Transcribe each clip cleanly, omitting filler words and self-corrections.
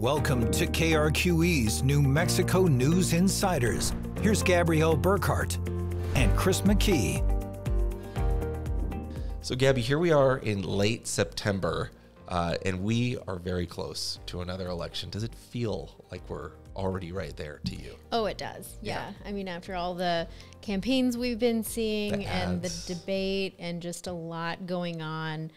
Welcome to KRQE's New Mexico News Insiders. Here's Gabrielle Burkhart and Chris McKee. So, Gabby, here we are in late September, and we are very close to another election. Does it feel like we're already right there to you? Oh, it does. Yeah. I mean, after all the campaigns we've been seeing and the debate and just a lot going on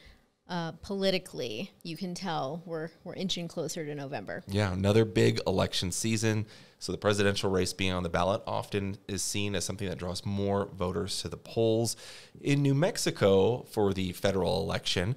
politically, you can tell we're inching closer to November. Yeah, another big election season. So the presidential race being on the ballot often is seen as something that draws more voters to the polls. In New Mexico, for the federal election,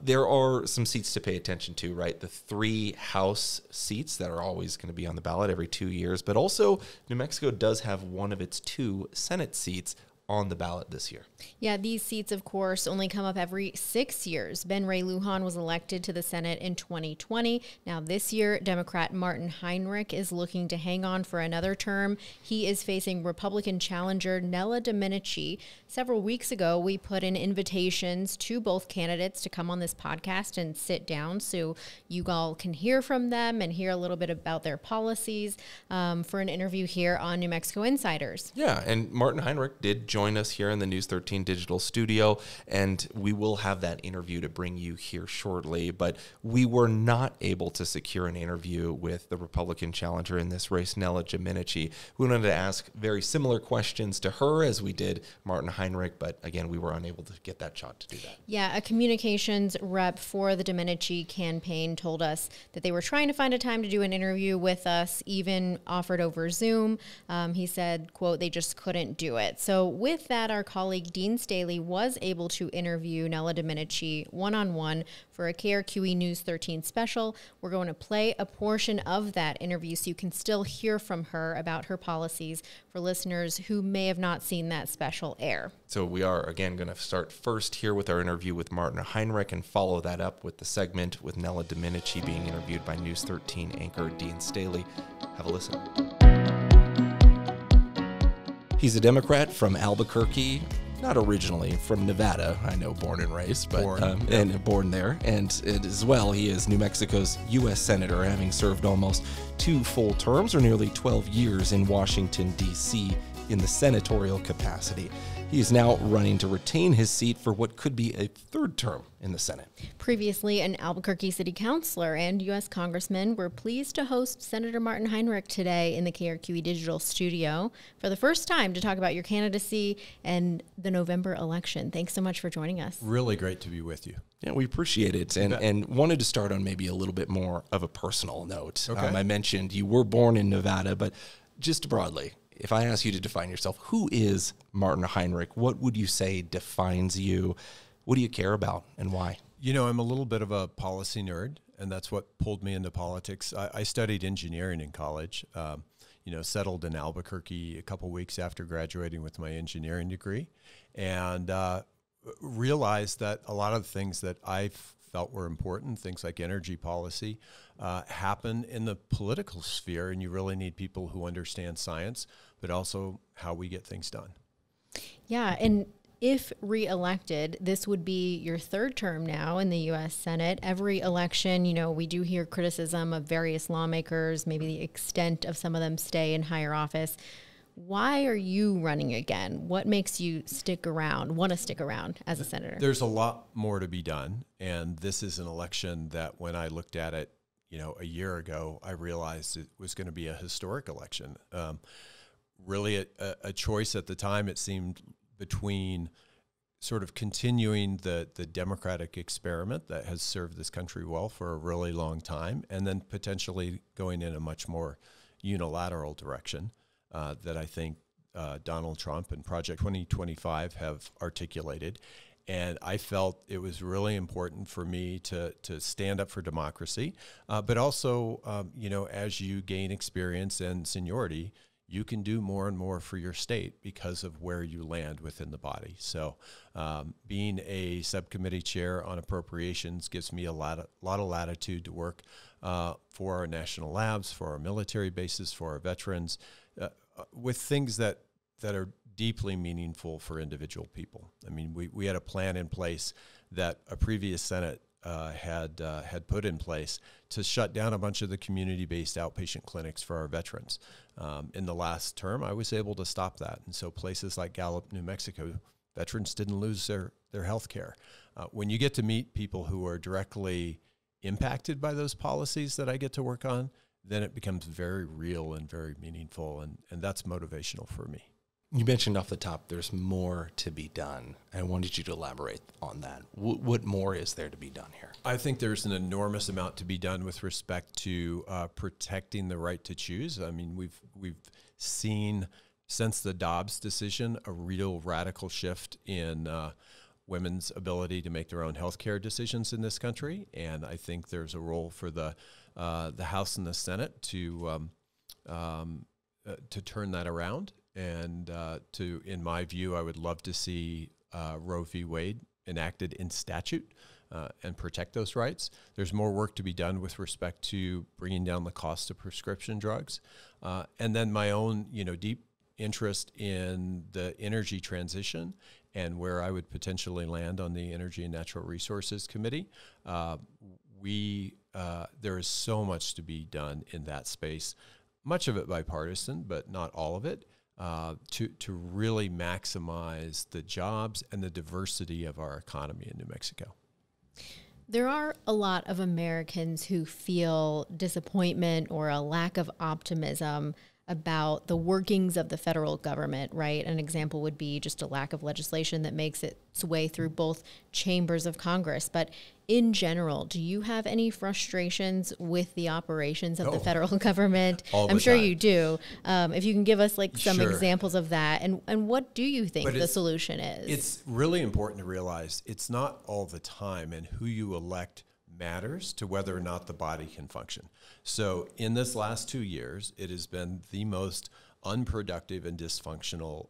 there are some seats to pay attention to, right? The 3 House seats that are always going to be on the ballot every 2 years, but also New Mexico does have one of its 2 Senate seats on the ballot this year. Yeah, these seats, of course, only come up every 6 years. Ben Ray Lujan was elected to the Senate in 2020. Now this year, Democrat Martin Heinrich is looking to hang on for another term. He is facing Republican challenger Nella Domenici. Several weeks ago, we put in invitations to both candidates to come on this podcast and sit down so you all can hear from them and hear a little bit about their policies for an interview here on New Mexico Insiders. Yeah, and Martin Heinrich did join us here in the News 13 digital studio, and we will have that interview to bring you here shortly, but we were not able to secure an interview with the Republican challenger in this race, Nella Domenici. We wanted to ask very similar questions to her as we did Martin Heinrich, but again, we were unable to get that shot to do that. Yeah, a communications rep for the Domenici campaign told us that they were trying to find a time to do an interview with us, even offered over Zoom. He said, quote, they just couldn't do it. So with that, our colleague Dean Staley was able to interview Nella Domenici one-on-one for a KRQE News 13 special. We're going to play a portion of that interview so you can still hear from her about her policies for listeners who may have not seen that special air. So we are, again, going to start first here with our interview with Martin Heinrich and follow that up with the segment with Nella Domenici being interviewed by News 13 anchor Dean Staley. Have a listen. He's a Democrat from Albuquerque, not originally from Nevada, I know, born and raised, but born there. And as well, he is New Mexico's U.S. Senator, having served almost 2 full terms or nearly 12 years in Washington, D.C. in the senatorial capacity. He is now running to retain his seat for what could be a 3rd term in the Senate. Previously, an Albuquerque city councilor and U.S. congressman were pleased to host Senator Martin Heinrich today in the KRQE digital studio for the first time to talk about your candidacy and the November election. Thanks so much for joining us. Really great to be with you. Yeah, we appreciate it, and wanted to start on maybe a little bit more of a personal note. Okay. I mentioned you were born in Nevada, but just broadly, if I ask you to define yourself, who is Martin Heinrich? What would you say defines you? What do you care about and why? You know, I'm a little bit of a policy nerd, and that's what pulled me into politics. I studied engineering in college, settled in Albuquerque a couple weeks after graduating with my engineering degree, and realized that a lot of the things that I felt were important, things like energy policy, happen in the political sphere, and you really need people who understand science, but also how we get things done. Yeah, and if reelected, this would be your 3rd term now in the U.S. Senate. Every election, we do hear criticism of various lawmakers, maybe the extent of some of them stay in higher office. Why are you running again? What makes you want to stick around as a senator? There's a lot more to be done, and this is an election that when I looked at it, a year ago, I realized it was going to be a historic election. Really a choice at the time, it seemed, between sort of continuing the democratic experiment that has served this country well for a really long time, and then potentially going in a much more unilateral direction that I think Donald Trump and Project 2025 have articulated. And I felt it was really important for me to stand up for democracy, but also, as you gain experience and seniority, you can do more and more for your state because of where you land within the body. So being a subcommittee chair on appropriations gives me a lot of latitude to work for our national labs, for our military bases, for our veterans, with things that are deeply meaningful for individual people. I mean, we had a plan in place that a previous Senate had put in place to shut down a bunch of the community-based outpatient clinics for our veterans. In the last term, I was able to stop that. And so places like Gallup, New Mexico, veterans didn't lose their health care. When you get to meet people who are directly impacted by those policies that I get to work on, then it becomes very real and very meaningful, and that's motivational for me. You mentioned off the top there's more to be done. I wanted you to elaborate on that. What more is there to be done here? I think there's an enormous amount to be done with respect to protecting the right to choose. I mean, we've seen since the Dobbs decision a real radical shift in women's ability to make their own healthcare decisions in this country, and I think there's a role for the House and the Senate to turn that around. And in my view, I would love to see Roe v. Wade enacted in statute and protect those rights. There's more work to be done with respect to bringing down the cost of prescription drugs. And then my own, deep interest in the energy transition and where I would potentially land on the Energy and Natural Resources Committee. There is so much to be done in that space, much of it bipartisan, but not all of it. To really maximize the jobs and the diversity of our economy in New Mexico. There are a lot of Americans who feel disappointment or a lack of optimism about the workings of the federal government, right? An example would be just a lack of legislation that makes its way through both chambers of Congress. But in general, do you have any frustrations with the operations of the federal government? I'm sure you do. If you can give us some examples of that, and what do you think the solution is? It's really important to realize it's not all the time, and who you elect matters to whether or not the body can function. So in this last 2 years, it has been the most unproductive and dysfunctional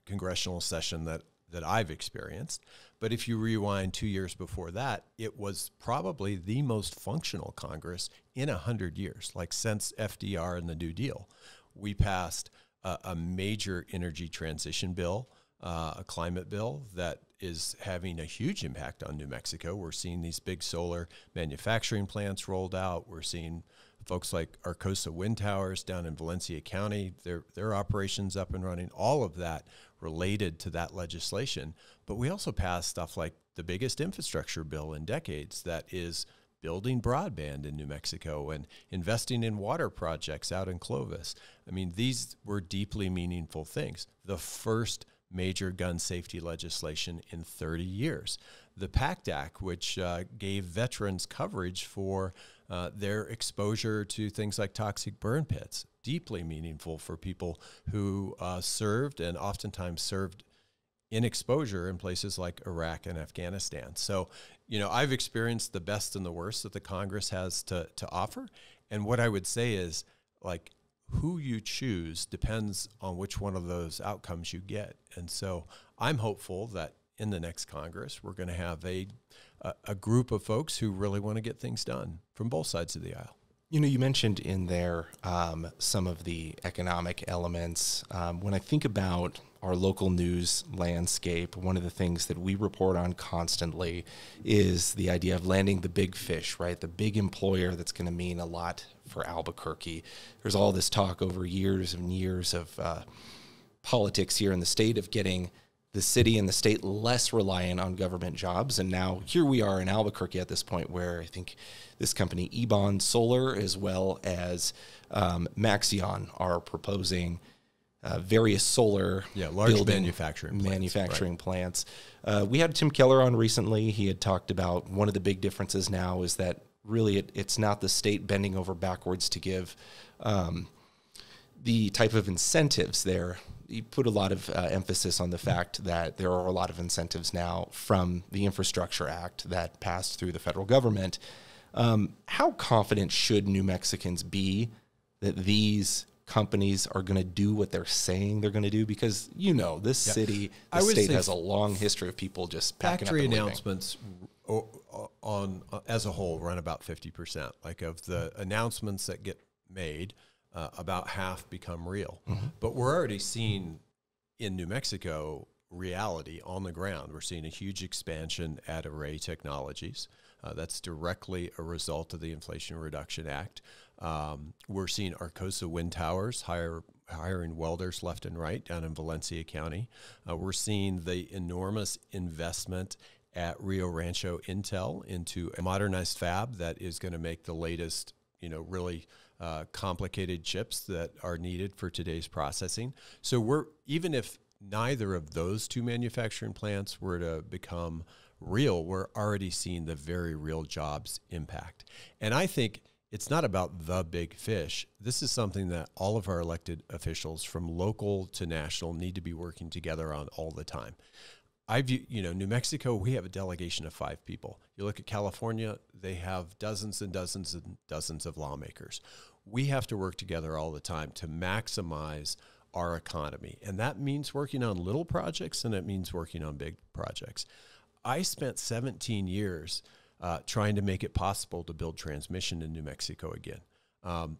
congressional session that I've experienced. But if you rewind 2 years before that, it was probably the most functional Congress in 100 years, since FDR and the New Deal. We passed a major energy transition bill, a climate bill that is having a huge impact on New Mexico. We're seeing these big solar manufacturing plants rolled out. We're seeing folks like Arcosa Wind Towers down in Valencia County, their operations up and running, all of that related to that legislation. But we also passed stuff like the biggest infrastructure bill in decades that is building broadband in New Mexico and investing in water projects out in Clovis. I mean, these were deeply meaningful things. The first major gun safety legislation in 30 years. The PACT Act, which gave veterans coverage for their exposure to things like toxic burn pits, deeply meaningful for people who served and oftentimes served in exposure in places like Iraq and Afghanistan. So, I've experienced the best and the worst that the Congress has to offer. And what I would say is, who you choose depends on which one of those outcomes you get. And so I'm hopeful that in the next Congress, we're going to have a group of folks who really want to get things done from both sides of the aisle. You mentioned in there some of the economic elements. When I think about our local news landscape, one of the things that we report on constantly is the idea of landing the big fish, right? The big employer that's going to mean a lot for Albuquerque. There's all this talk over years and years of politics here in the state of getting the city and the state less reliant on government jobs. And now here we are in Albuquerque at this point where I think this company, Ebon Solar, as well as Maxion, are proposing various solar large manufacturing plants. We had Tim Keller on recently. He had talked about one of the big differences now is that really it's not the state bending over backwards to give the type of incentives there. You put a lot of emphasis on the fact that there are a lot of incentives now from the Infrastructure Act that passed through the federal government. How confident should New Mexicans be that these companies are going to do what they're saying they're going to do? Because, this city, the state has a long history of people just packing up and leaving. Factory announcements as a whole run about 50%. Of the announcements that get made, about half become real. Mm-hmm. But we're already seeing in New Mexico reality on the ground. We're seeing a huge expansion at Array Technologies. That's directly a result of the Inflation Reduction Act. We're seeing Arcosa Wind Towers hiring welders left and right down in Valencia County. We're seeing the enormous investment at Rio Rancho Intel into a modernized fab that is going to make the latest, really complicated chips that are needed for today's processing. So even if neither of those two manufacturing plants were to become real, we're already seeing the very real jobs impact. And I think it's not about the big fish. This is something that all of our elected officials from local to national need to be working together on all the time. I view, New Mexico, we have a delegation of 5 people. You look at California, they have dozens and dozens and dozens of lawmakers. We have to work together all the time to maximize our economy. And that means working on little projects, and it means working on big projects. I spent 17 years trying to make it possible to build transmission in New Mexico again.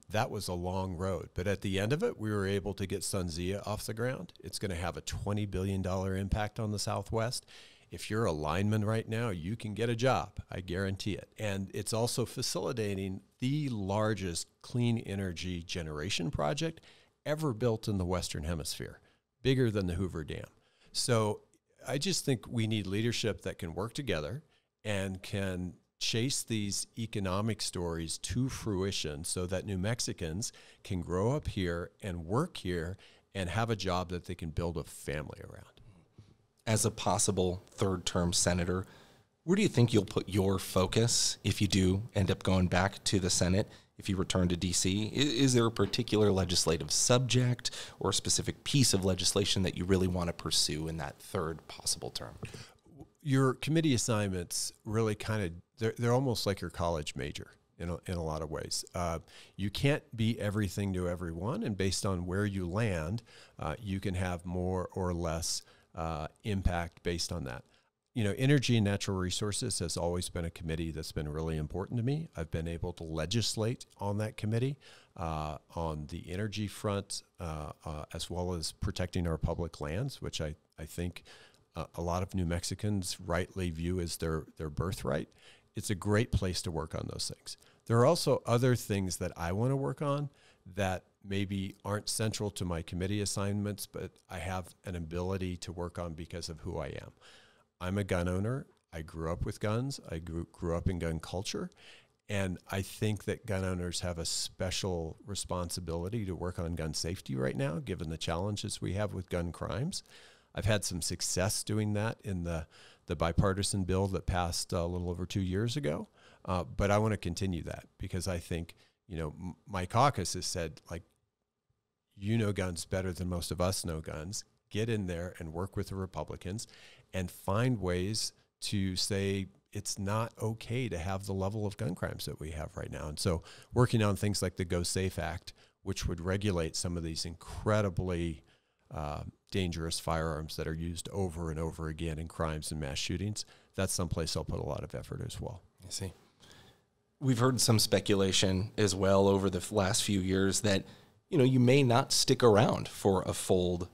That was a long road, but at the end of it, we were able to get SunZia off the ground. It's going to have a $20 billion impact on the Southwest. If you're a lineman right now, you can get a job. I guarantee it. And it's also facilitating the largest clean energy generation project ever built in the Western Hemisphere, bigger than the Hoover Dam. So I just think we need leadership that can work together and can chase these economic stories to fruition so that New Mexicans can grow up here and work here and have a job that they can build a family around. As a possible third-term senator, where do you think you'll put your focus if you do end up going back to the Senate, if you return to D.C.? Is there a particular legislative subject or a specific piece of legislation that you really want to pursue in that third possible term? Your committee assignments really they're almost like your college major in a lot of ways. You can't be everything to everyone, and based on where you land, you can have more or less impact based on that. Energy and natural resources has always been a committee that's been really important to me. I've been able to legislate on that committee on the energy front, as well as protecting our public lands, which I think a lot of New Mexicans rightly view as their birthright. It's a great place to work on those things. There are also other things that I want to work on that maybe aren't central to my committee assignments, but I have an ability to work on because of who I am. I'm a gun owner. I grew up with guns. I grew up in gun culture. And I think that gun owners have a special responsibility to work on gun safety right now, given the challenges we have with gun crimes. I've had some success doing that in the bipartisan bill that passed a little over 2 years ago. But I want to continue that because I think, my caucus has said, guns better than most of us know guns. Get in there and work with the Republicans and find ways to say it's not okay to have the level of gun crimes that we have right now. And so working on things like the Go Safe Act, which would regulate some of these incredibly dangerous firearms that are used over and over again in crimes and mass shootings, that's someplace I'll put a lot of effort as well. I see. We've heard some speculation as well over the last few years that, you may not stick around for a full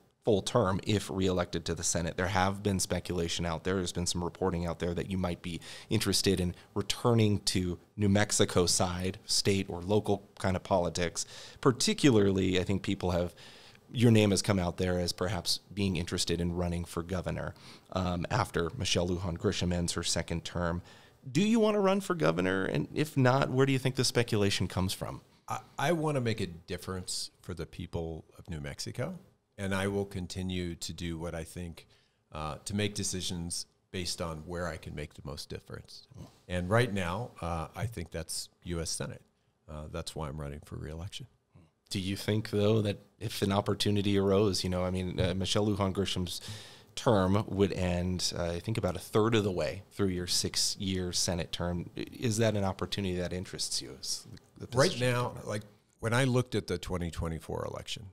term if reelected to the Senate. There have been speculation out there. There's been some reporting out there that you might be interested in returning to New Mexico side, state or local kind of politics. Particularly, I think your name has come out there as perhaps being interested in running for governor after Michelle Lujan Grisham ends her second term. Do you want to run for governor? And if not, where do you think the speculation comes from? I want to make a difference for the people of New Mexico, and I will continue to do what I think to make decisions based on where I can make the most difference. And right now, I think that's U.S. Senate. That's why I'm running for re-election. Do you think, though, that if an opportunity arose, Michelle Lujan Grisham's term would end, I think, about a third of the way through your 6-year Senate term. Is that an opportunity that interests you? Right now, when I looked at the 2024 election,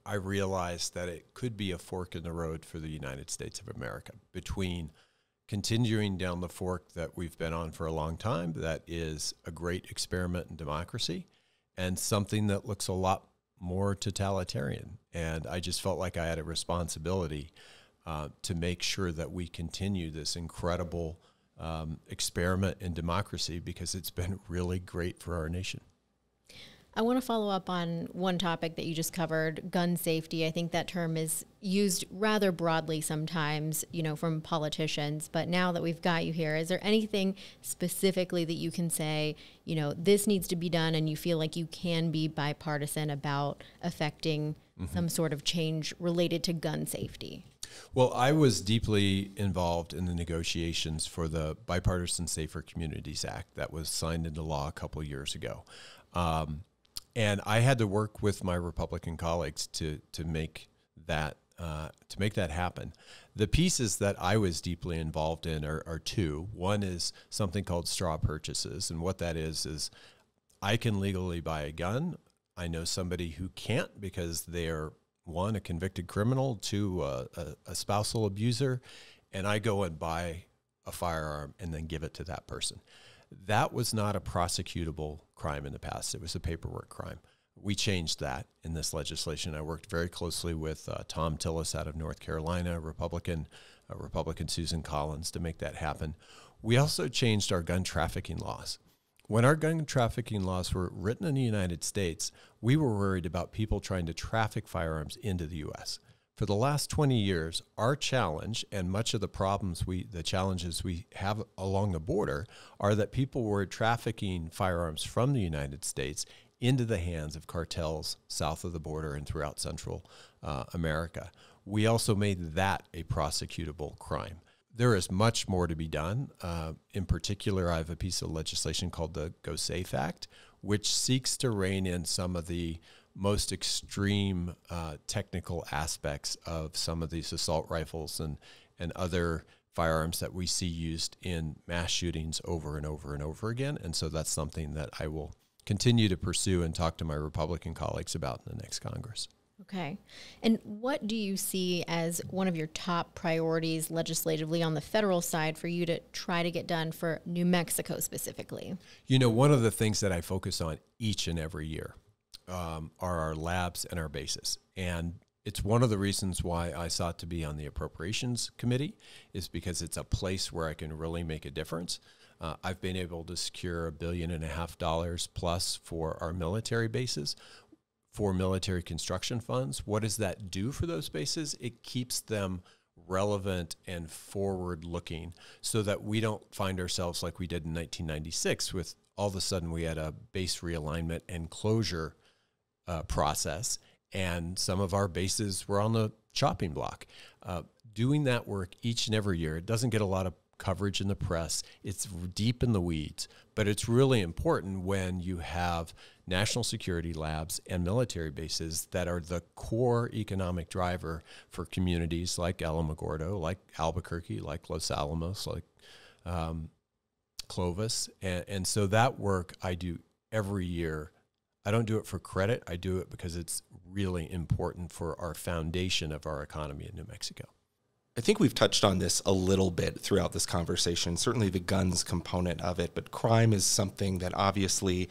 I realized that it could be a fork in the road for the United States of America between continuing down the fork that we've been on for a long time, that is a great experiment in democracy, and something that looks a lot more totalitarian. And I just felt like I had a responsibility to make sure that we continue this incredible experiment in democracy, because it's been really great for our nation. I want to follow up on one topic that you just covered, gun safety. I think that term is used rather broadly sometimes, from politicians. But now that we've got you here, is there anything specifically that you can say, this needs to be done, and you feel like you can be bipartisan about affecting some sort of change related to gun safety? Well, I was deeply involved in the negotiations for the Bipartisan Safer Communities Act that was signed into law a couple of years ago. And I had to work with my Republican colleagues to make that happen. The pieces that I was deeply involved in are two. One is something called straw purchases, and what that is I can legally buy a gun. I know somebody who can't because they are, one, a convicted criminal, two, a spousal abuser, and I go and buy a firearm and then give it to that person. That was not a prosecutable crime in the past. It was a paperwork crime. We changed that in this legislation. I worked very closely with Tom Tillis out of North Carolina, Republican Susan Collins, to make that happen. We also changed our gun trafficking laws. When our gun trafficking laws were written in the United States, we were worried about people trying to traffic firearms into the U.S. For the last 20 years, our challenge, and much of the challenges we have along the border, are that people were trafficking firearms from the United States into the hands of cartels south of the border and throughout Central America. We also made that a prosecutable crime. There is much more to be done. In particular, I have a piece of legislation called the Go Safe Act, which seeks to rein in some of the most extreme technical aspects of some of these assault rifles and other firearms that we see used in mass shootings over and over and over again. And so that's something that I will continue to pursue and talk to my Republican colleagues about in the next Congress. Okay. And what do you see as one of your top priorities legislatively on the federal side for you to try to get done for New Mexico specifically? One of the things that I focus on each and every year are our labs and our bases. And it's one of the reasons why I sought to be on the Appropriations Committee, is because it's a place where I can really make a difference. I've been able to secure $1.5 billion plus for our military bases, for military construction funds. What does that do for those bases? It keeps them relevant and forward-looking so that we don't find ourselves like we did in 1996 with all of a sudden we had a base realignment and closure process, and some of our bases were on the chopping block. Doing that work each and every year, it doesn't get a lot of coverage in the press. It's deep in the weeds, but it's really important when you have national security labs and military bases that are the core economic driver for communities like Alamogordo, like Albuquerque, like Los Alamos, like Clovis. And so that work I do every year. I don't do it for credit. I do it because it's really important for our foundation of our economy in New Mexico. I think we've touched on this a little bit throughout this conversation, certainly the guns component of it, but crime is something that obviously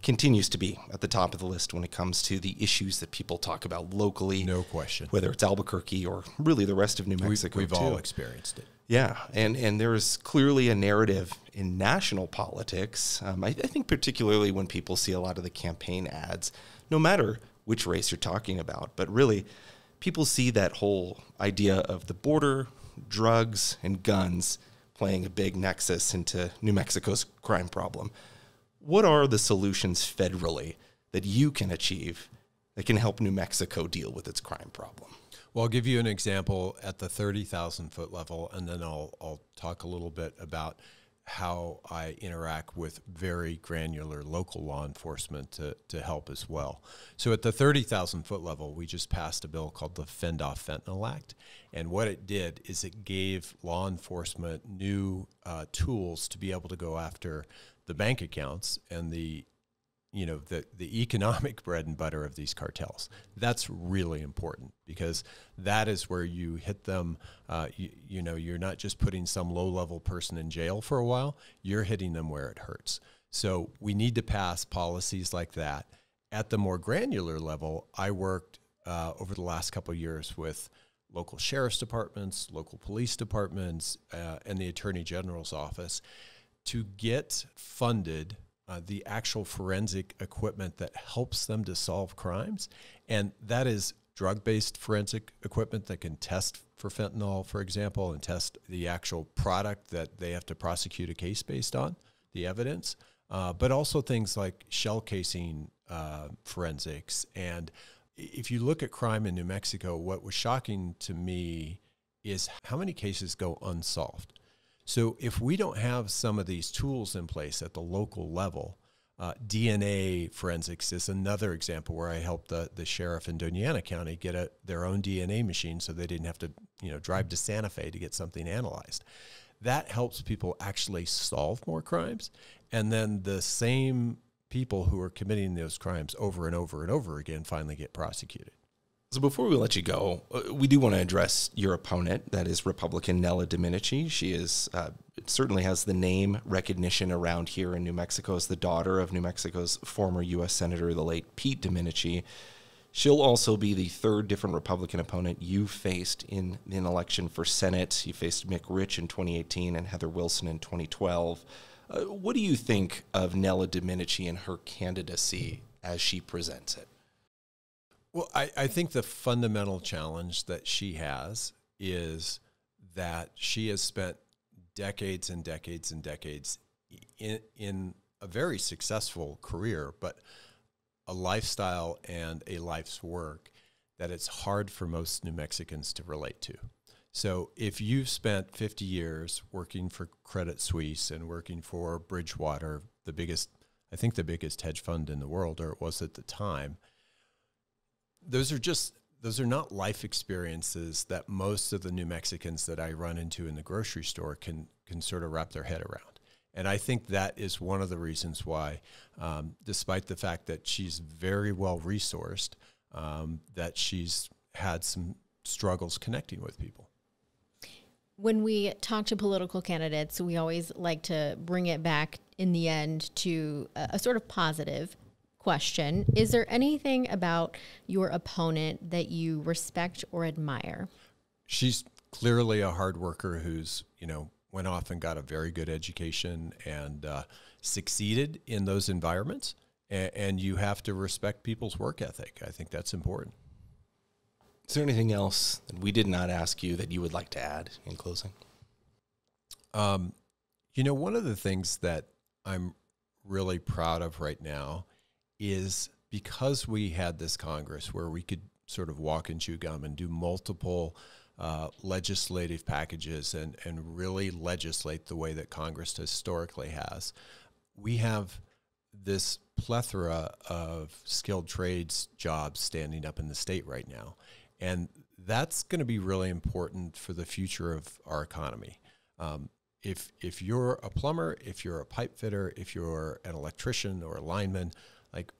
continues to be at the top of the list when it comes to the issues that people talk about locally. No question. Whether it's Albuquerque or really the rest of New Mexico. We've all experienced it. Yeah, and there's clearly a narrative in national politics. I think particularly when people see a lot of the campaign ads, no matter which race you're talking about, but really people see that whole idea of the border, drugs, and guns playing a big nexus into New Mexico's crime problem. What are the solutions federally that you can achieve that can help New Mexico deal with its crime problem? Well, I'll give you an example at the 30,000-foot level, and then I'll talk a little bit about how I interact with very granular local law enforcement to help as well. So at the 30,000-foot level, we just passed a bill called the Fend Off Fentanyl Act. And what it did is it gave law enforcement new tools to be able to go after the bank accounts and the economic bread and butter of these cartels. That's really important because that is where you hit them. You're not just putting some low-level person in jail for a while. You're hitting them where it hurts. So we need to pass policies like that. At the more granular level, I worked over the last couple of years with local sheriff's departments, local police departments, and the Attorney General's office to get funded the actual forensic equipment that helps them to solve crimes. And that is drug-based forensic equipment that can test for fentanyl, for example, and test the actual product that they have to prosecute a case based on, the evidence, but also things like shell casing forensics. And if you look at crime in New Mexico, what was shocking to me is how many cases go unsolved. So if we don't have some of these tools in place at the local level, DNA forensics is another example where I helped the sheriff in Doñana County get their own DNA machine so they didn't have to drive to Santa Fe to get something analyzed. That helps people actually solve more crimes, and then the same people who are committing those crimes over and over and over again finally get prosecuted. So before we let you go, we do want to address your opponent, that is Republican Nella Domenici. She is certainly has the name recognition around here in New Mexico as the daughter of New Mexico's former U.S. Senator, the late Pete Domenici. She'll also be the third different Republican opponent you faced in an election for Senate. You faced Mick Rich in 2018 and Heather Wilson in 2012. What do you think of Nella Domenici and her candidacy as she presents it? Well, I think the fundamental challenge that she has is that she has spent decades and decades and decades in a very successful career, but a lifestyle and a life's work that it's hard for most New Mexicans to relate to. So if you've spent 50 years working for Credit Suisse and working for Bridgewater, the biggest hedge fund in the world, or it was at the time, those are not life experiences that most of the New Mexicans that I run into in the grocery store can sort of wrap their head around. And I think that is one of the reasons why, despite the fact that she's very well resourced, that she's had some struggles connecting with people. When we talk to political candidates, we always like to bring it back in the end to a sort of positive question. Is there anything about your opponent that you respect or admire? She's clearly a hard worker who's, went off and got a very good education and succeeded in those environments. And you have to respect people's work ethic. I think that's important. Is there anything else that we did not ask you that you would like to add in closing? One of the things that I'm really proud of right now is because we had this Congress where we could sort of walk and chew gum and do multiple legislative packages and really legislate the way that Congress historically has. We have this plethora of skilled trades jobs standing up in the state right now. And that's going to be really important for the future of our economy. If you're a plumber, if you're a pipe fitter, if you're an electrician or a lineman,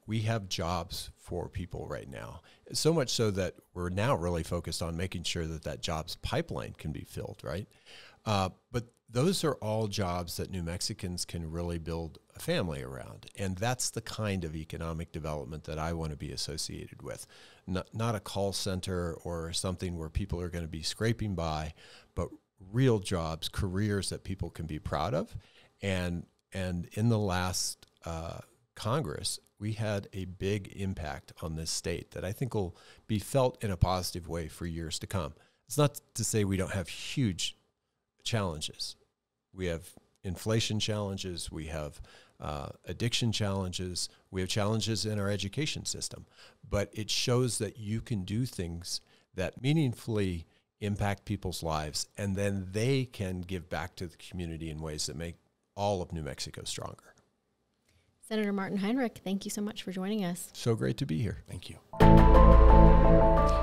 we have jobs for people right now. So much so that we're now really focused on making sure that jobs pipeline can be filled, right? But those are all jobs that New Mexicans can really build a family around. And that's the kind of economic development that I want to be associated with. Not a call center or something where people are going to be scraping by, but real jobs, careers that people can be proud of. And in the last Congress, we had a big impact on this state that I think will be felt in a positive way for years to come. It's not to say we don't have huge challenges. We have inflation challenges. We have addiction challenges. We have challenges in our education system. But it shows that you can do things that meaningfully impact people's lives, and then they can give back to the community in ways that make all of New Mexico stronger. Senator Martin Heinrich, thank you so much for joining us. So great to be here. Thank you.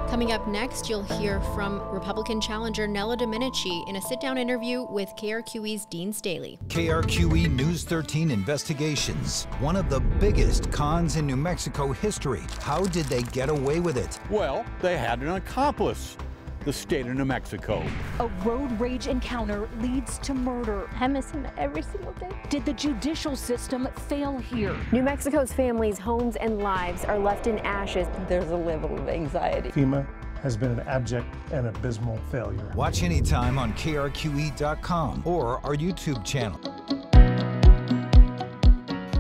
Coming up next, you'll hear from Republican challenger Nella Domenici in a sit-down interview with KRQE's Dean Staley. KRQE News 13 Investigations, one of the biggest cons in New Mexico history. How did they get away with it? Well, they had an accomplice. The state of New Mexico. A road rage encounter leads to murder. I miss him every single day. Did the judicial system fail here? New Mexico's families, homes, and lives are left in ashes. There's a level of anxiety. FEMA has been an abject and abysmal failure. Watch anytime on krqe.com or our YouTube channel.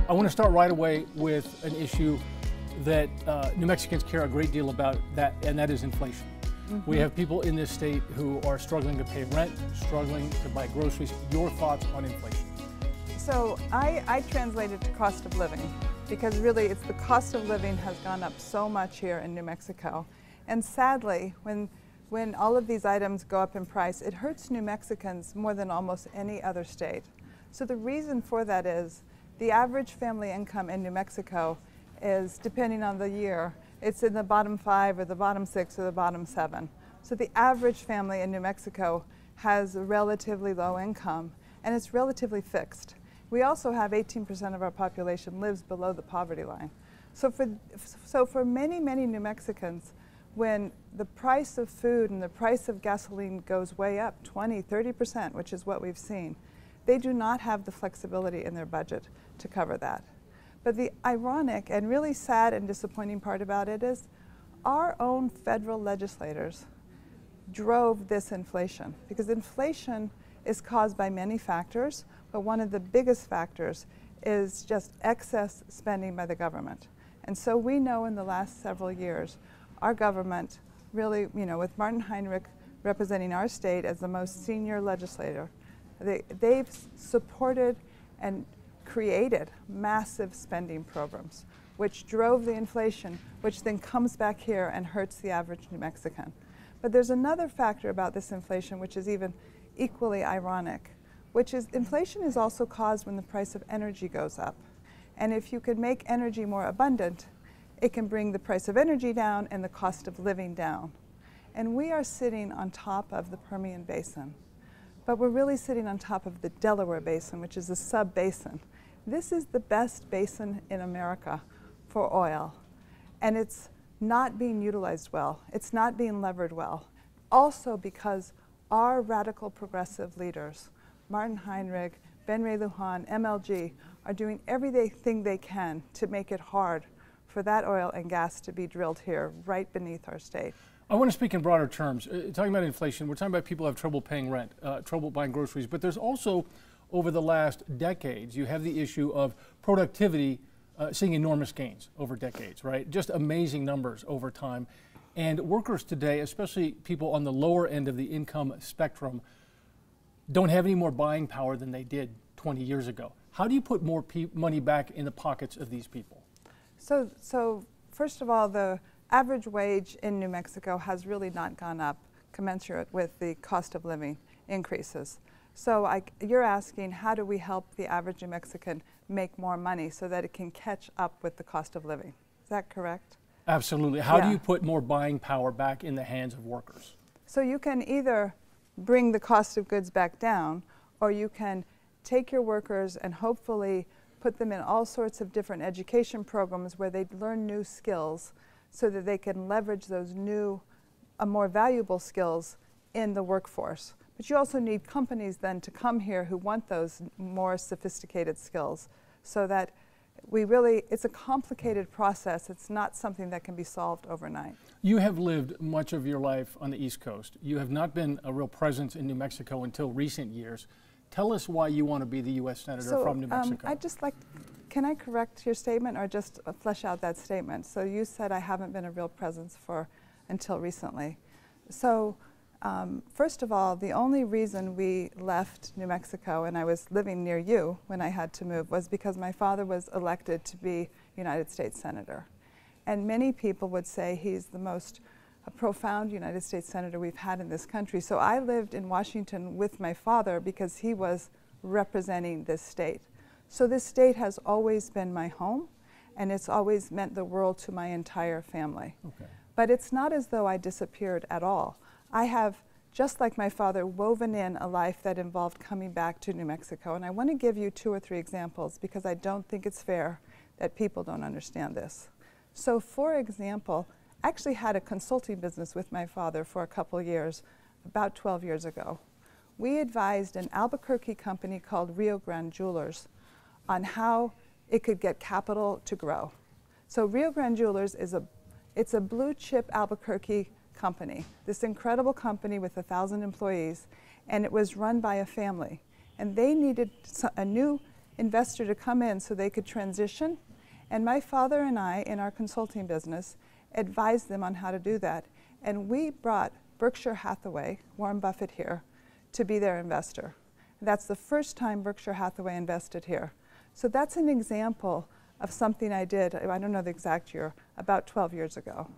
I want to start right away with an issue that New Mexicans care a great deal about, and that is inflation. We have people in this state who are struggling to pay rent, struggling to buy groceries. Your thoughts on inflation? So I translate it to cost of living, because really it's the cost of living has gone up so much here in New Mexico. And sadly, when all of these items go up in price, it hurts New Mexicans more than almost any other state. So the reason for that is the average family income in New Mexico is, depending on the year, it's in the bottom 5 or the bottom 6 or the bottom 7. So the average family in New Mexico has a relatively low income, and it's relatively fixed. We also have 18% of our population lives below the poverty line. So for many, many New Mexicans, when the price of food and the price of gasoline goes way up, 20, 30%, which is what we've seen, they do not have the flexibility in their budget to cover that. But the ironic and really sad and disappointing part about it is our own federal legislators drove this inflation, because inflation is caused by many factors, but one of the biggest factors is just excess spending by the government. And so we know in the last several years, our government really, with Martin Heinrich representing our state as the most senior legislator, they've supported and created massive spending programs, which drove the inflation, which then comes back here and hurts the average New Mexican. But there's another factor about this inflation which is even equally ironic, which is inflation is also caused when the price of energy goes up. And if you could make energy more abundant, it can bring the price of energy down and the cost of living down. And we are sitting on top of the Permian Basin, but we're really sitting on top of the Delaware Basin, which is a sub-basin. This is the best basin in America for oil, and it's not being utilized well. It's not being levered well. Also because our radical progressive leaders, Martin Heinrich, Ben Ray Lujan, MLG, are doing everything they can to make it hard for that oil and gas to be drilled here right beneath our state. I want to speak in broader terms. Talking about inflation, we're talking about people who have trouble paying rent, trouble buying groceries, but there's also, over the last decades, you have the issue of productivity seeing enormous gains over decades, right? Just amazing numbers over time. And workers today, especially people on the lower end of the income spectrum, don't have any more buying power than they did 20 years ago. How do you put more money back in the pockets of these people? So first of all, the average wage in New Mexico has really not gone up commensurate with the cost of living increases. So you're asking, how do we help the average New Mexican make more money so that it can catch up with the cost of living? Is that correct? Absolutely. How do you put more buying power back in the hands of workers? So you can either bring the cost of goods back down, or you can take your workers and hopefully put them in all sorts of different education programs where they learn new skills so that they can leverage those new, more valuable skills in the workforce. But you also need companies then to come here who want those more sophisticated skills, so that it's a complicated process. It's not something that can be solved overnight. You have lived much of your life on the East Coast. You have not been a real presence in New Mexico until recent years. Tell us why you want to be the U.S. Senator from New Mexico. Can I correct your statement or just flesh out that statement? So you said I haven't been a real presence until recently. So first of all, the only reason we left New Mexico, and I was living near you when I had to move, was because my father was elected to be United States Senator. And many people would say he's the most profound United States Senator we've had in this country. So I lived in Washington with my father because he was representing this state. So this state has always been my home, and it's always meant the world to my entire family. Okay. But it's not as though I disappeared at all. I have, just like my father, woven in a life that involved coming back to New Mexico. And I want to give you 2 or 3 examples because I don't think it's fair that people don't understand this. So for example, I actually had a consulting business with my father for a couple of years, about 12 years ago. We advised an Albuquerque company called Rio Grande Jewelers on how it could get capital to grow. So Rio Grande Jewelers is a blue chip Albuquerque company, this incredible company with 1,000 employees, and it was run by a family. And they needed a new investor to come in so they could transition. And my father and I, in our consulting business, advised them on how to do that. And we brought Berkshire Hathaway, Warren Buffett here, to be their investor. That's the first time Berkshire Hathaway invested here. So that's an example of something I did, I don't know the exact year, about 12 years ago.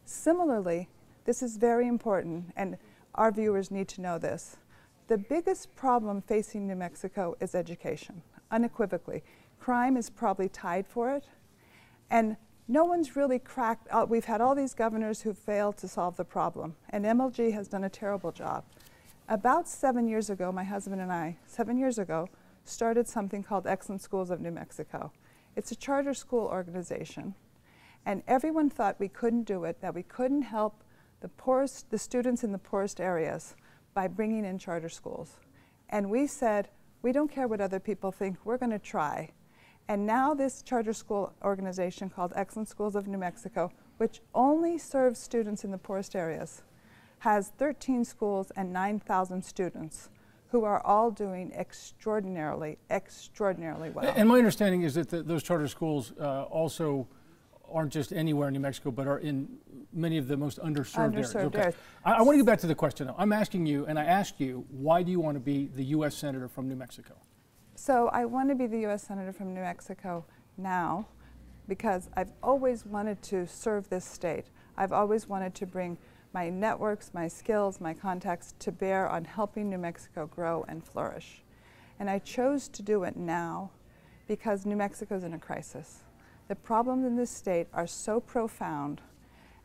Similarly, this is very important, and our viewers need to know this. The biggest problem facing New Mexico is education, unequivocally. Crime is probably tied for it, and no one's really cracked. We've had all these governors who failed to solve the problem, and MLG has done a terrible job. About 7 years ago, my husband and I, 7 years ago, started something called Excellent Schools of New Mexico. It's a charter school organization, and everyone thought we couldn't do it, that we couldn't help the students in the poorest areas by bringing in charter schools. And we said, we don't care what other people think, we're going to try. And now this charter school organization called Excellent Schools of New Mexico, which only serves students in the poorest areas, has 13 schools and 9,000 students who are all doing extraordinarily well. And my understanding is that those charter schools also aren't just anywhere in New Mexico, but are in many of the most underserved areas. Okay. I want to get back to the question now. I'm asking you, and I asked you, why do you want to be the U.S. Senator from New Mexico? So I want to be the U.S. Senator from New Mexico now because I've always wanted to serve this state. I've always wanted to bring my networks, my skills, my contacts to bear on helping New Mexico grow and flourish. And I chose to do it now because New Mexico's in a crisis. The problems in this state are so profound,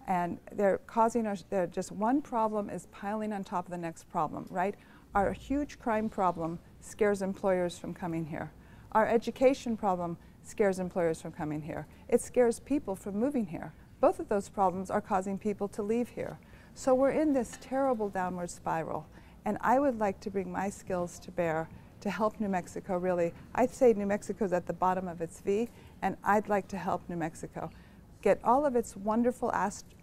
and they're causing us, just one problem is piling on top of the next problem, right? Our huge crime problem scares employers from coming here. Our education problem scares employers from coming here. It scares people from moving here. Both of those problems are causing people to leave here. So we're in this terrible downward spiral, and I would like to bring my skills to bear to help New Mexico really. I'd say New Mexico's at the bottom of its V, and I'd like to help New Mexico get all of its wonderful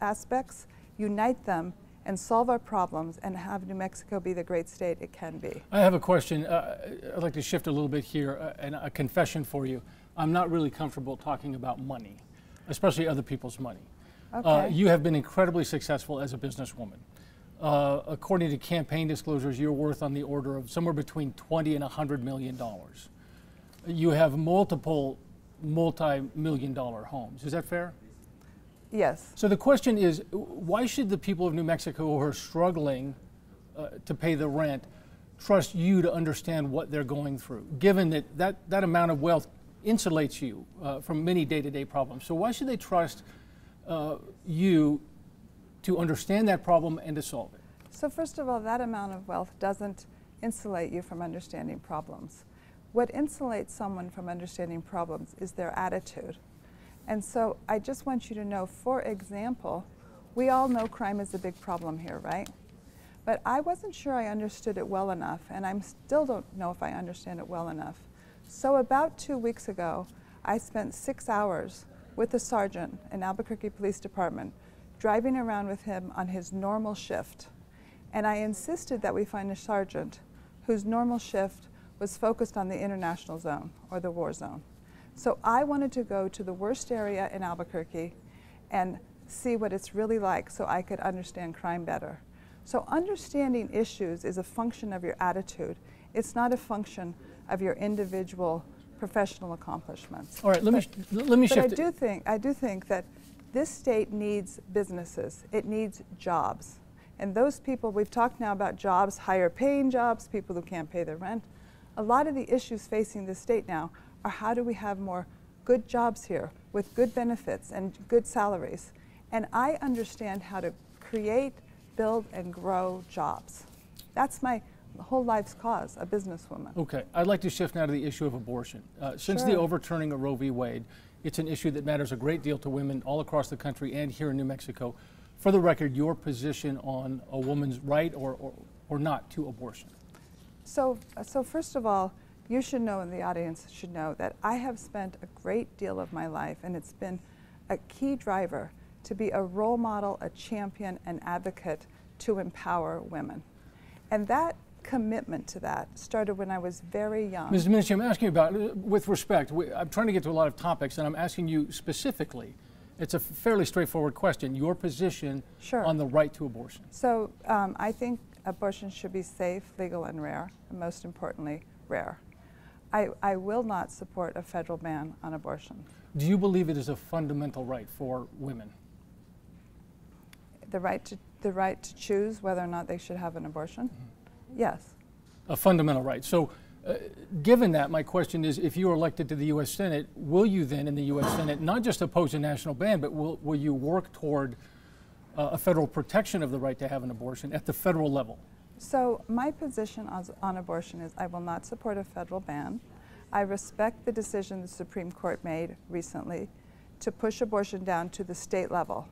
aspects, unite them, and solve our problems, and have New Mexico be the great state it can be. I have a question. I'd like to shift a little bit here, and a confession for you. I'm not really comfortable talking about money, especially other people's money. Okay. You have been incredibly successful as a businesswoman. According to campaign disclosures, you're worth on the order of somewhere between $20 and $100 million. You have multiple multi-million-dollar homes. Is that fair? Yes. So the question is, why should the people of New Mexico who are struggling to pay the rent trust you to understand what they're going through, given that that amount of wealth insulates you from many day-to-day problems? So why should they trust you to understand that problem and to solve it? So first of all, that amount of wealth doesn't insulate you from understanding problems. What insulates someone from understanding problems is their attitude. And so I just want you to know, for example, we all know crime is a big problem here, right? But I wasn't sure I understood it well enough, and I still don't know if I understand it well enough. So about 2 weeks ago, I spent 6 hours with a sergeant in Albuquerque Police Department, driving around with him on his normal shift. And I insisted that we find a sergeant whose normal shift was focused on the international zone, or the war zone. So I wanted to go to the worst area in Albuquerque and see what it's really like so I could understand crime better. So understanding issues is a function of your attitude. It's not a function of your individual professional accomplishments. All right, let me shift. But I do think that this state needs businesses. It needs jobs. And those people, we've talked now about jobs, higher paying jobs, people who can't pay their rent. A lot of the issues facing the state now are how do we have more good jobs here with good benefits and good salaries. And I understand how to create, build, and grow jobs. That's my whole life's cause, a businesswoman. Okay, I'd like to shift now to the issue of abortion. Since the overturning of Roe v. Wade, it's an issue that matters a great deal to women all across the country and here in New Mexico. For the record, your position on a woman's right or not to abortion? So first of all, you should know, and the audience should know, that I have spent a great deal of my life, and it's been a key driver to be a role model, a champion, an advocate to empower women. And that commitment to that started when I was very young. Ms. Domenici, I'm asking you about, with respect, I'm trying to get to a lot of topics, and I'm asking you specifically, it's a fairly straightforward question, your position on the right to abortion. So I think abortion should be safe, legal, and rare, and most importantly, rare. I will not support a federal ban on abortion. Do you believe it is a fundamental right for women? The right to choose whether or not they should have an abortion? Mm-hmm. Yes. A fundamental right. So given that, my question is, if you are elected to the U.S. Senate, will you then in the U.S. Senate not just oppose a national ban, but will you work toward a federal protection of the right to have an abortion at the federal level? So my position on abortion is I will not support a federal ban. I respect the decision the Supreme Court made recently to push abortion down to the state level.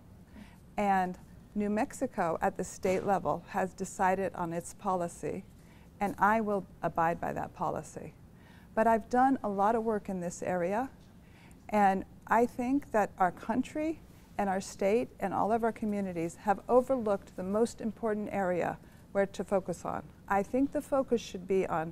And New Mexico at the state level has decided on its policy, and I will abide by that policy. But I've done a lot of work in this area, and I think that our country and our state and all of our communities have overlooked the most important area where to focus on. I think the focus should be on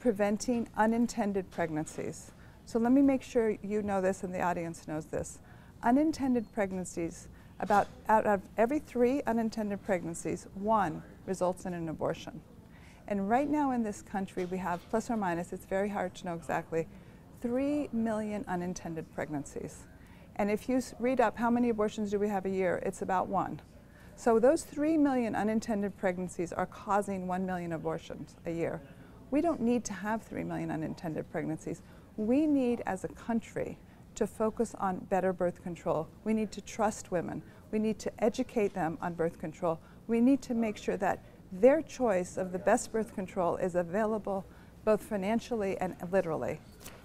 preventing unintended pregnancies. So let me make sure you know this and the audience knows this. Unintended pregnancies, out of every 3 unintended pregnancies, 1 results in an abortion. And right now in this country we have, plus or minus, it's very hard to know exactly, 3 million unintended pregnancies. And if you read up how many abortions do we have a year, it's about 1. So those 3 million unintended pregnancies are causing 1 million abortions a year. We don't need to have 3 million unintended pregnancies. We need, as a country, to focus on better birth control. We need to trust women. We need to educate them on birth control. We need to make sure that their choice of the best birth control is available both financially and literally.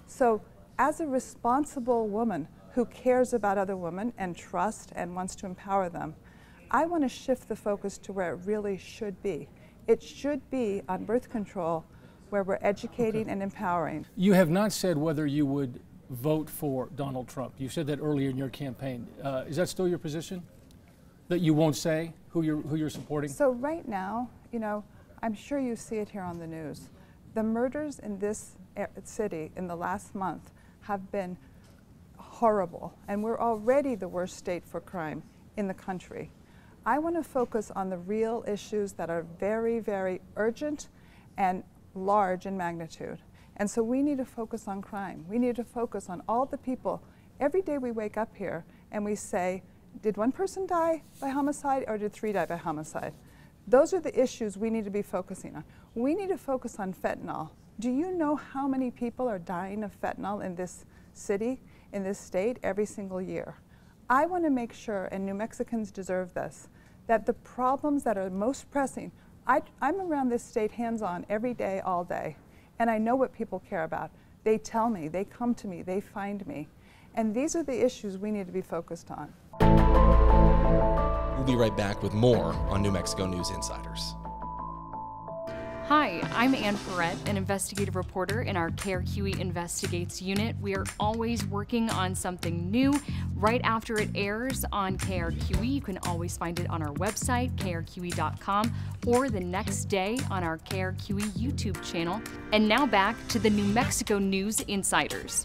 So as a responsible woman who cares about other women and trusts and wants to empower them, I want to shift the focus to where it really should be. It should be on birth control, where we're educating and empowering. You have not said whether you would vote for Donald Trump. You said that earlier in your campaign. Is that still your position? That you won't say who you're supporting? So right now, you know, I'm sure you see it here on the news. The murders in this city in the last month have been horrible, and we're already the worst state for crime in the country. I want to focus on the real issues that are very, very urgent and large in magnitude. And so we need to focus on crime. We need to focus on all the people. Every day we wake up here and we say, did 1 person die by homicide or did 3 die by homicide? Those are the issues we need to be focusing on. We need to focus on fentanyl. Do you know how many people are dying of fentanyl in this city, in this state, every single year? I want to make sure, and New Mexicans deserve this, that the problems that are most pressing, I'm around this state hands-on every day, all day, and I know what people care about. They tell me, they come to me, they find me. And these are the issues we need to be focused on. We'll be right back with more on New Mexico News Insiders. Hi, I'm Ann Perrette, an investigative reporter in our KRQE Investigates unit. We are always working on something new. Right after it airs on KRQE, you can always find it on our website, krqe.com, or the next day on our KRQE YouTube channel. And now back to the New Mexico News Insiders.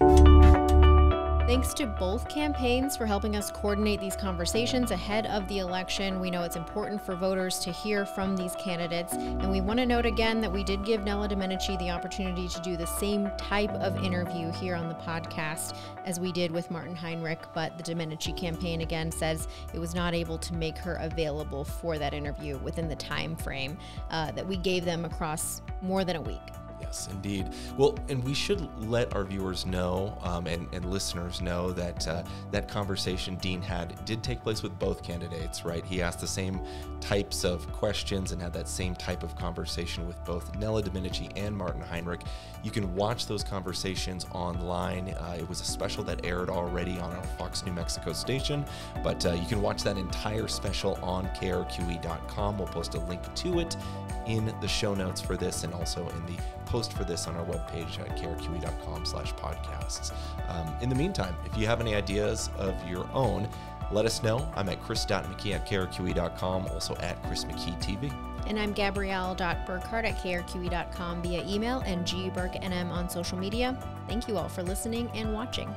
Thanks to both campaigns for helping us coordinate these conversations ahead of the election. We know it's important for voters to hear from these candidates, and we want to note again that we did give Nella Domenici the opportunity to do the same type of interview here on the podcast as we did with Martin Heinrich, but the Domenici campaign again says it was not able to make her available for that interview within the time frame that we gave them across more than a week. Yes, indeed. Well, and we should let our viewers know and listeners know that that conversation Dean had did take place with both candidates, right? He asked the same types of questions and had that same type of conversation with both Nella Domenici and Martin Heinrich. You can watch those conversations online. It was a special that aired already on our Fox New Mexico station, but you can watch that entire special on krqe.com. We'll post a link to it in the show notes for this and also in the post for this on our webpage at krqe.com/podcasts. In the meantime, if you have any ideas of your own, let us know. I'm at chris.mckee@krqe.com, also at Chris McKee TV. And I'm Gabrielle.Burkhart at krqe.com via email and gburknm on social media. Thank you all for listening and watching.